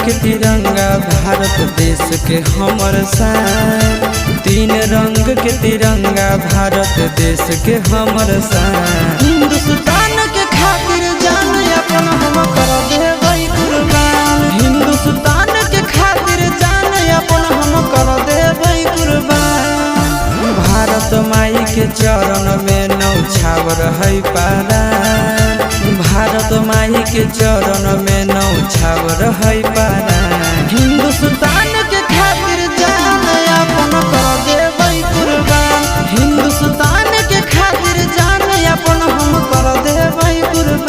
के तिरंगा भारत देश के हमर शान। तीन रंग के तिरंगा भारत देश के हमर शान। हिंदुस्तान के खातिर जान अपन हम कर देबै कुर्बान। हिंदुस्तान के खातिर जान अपन हम कर देबै कुर्बान। भारत माई के चरण में नौछावर है पारान। भारत माई के चरण में नौछावर है पारान। हिंदुस्तान के खातिर जान अपन कर देबै कुर्बान। हिंदुस्तान के खातिर जान अपन हम कर देबै कुर्बान।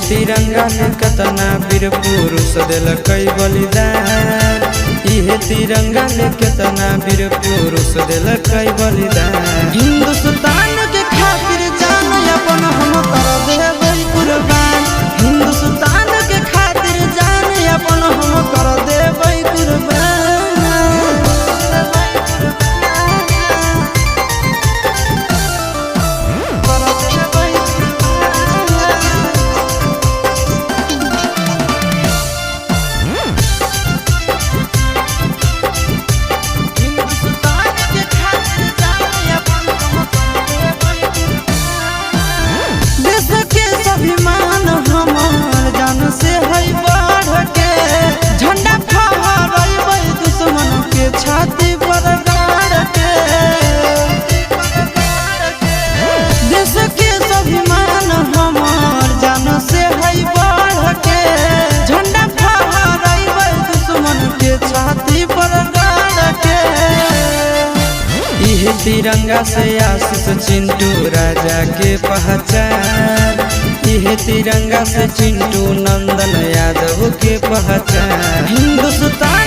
तिरंगा ने कतना वीर पुरुष दिलक बलिदान। इहे तिरंगा ने कतना वीर पुरुष दिलक बलिदान। हिंदुस्तान के खातिर जान अपन हम कर देबै कुर्बान। हिंदुस्तान के खातिर जान अपन हम कर देबै कुर्बान। अभिमान हमार जान से है बढ़ के। झंडा फहराइबै दुश्मन के छाती पर गाड़ के। देश के स्वाभिमान हमार जान से है बढ़ के। झंडा फहराइबै दुश्मन के छाती पर गाड़ के। इहे तिरंगा से आशीष चिंटू राजा के पहचान। इहे तिरंगा से चिंटू नंदन यादव के पहचान। हिंदुस्तान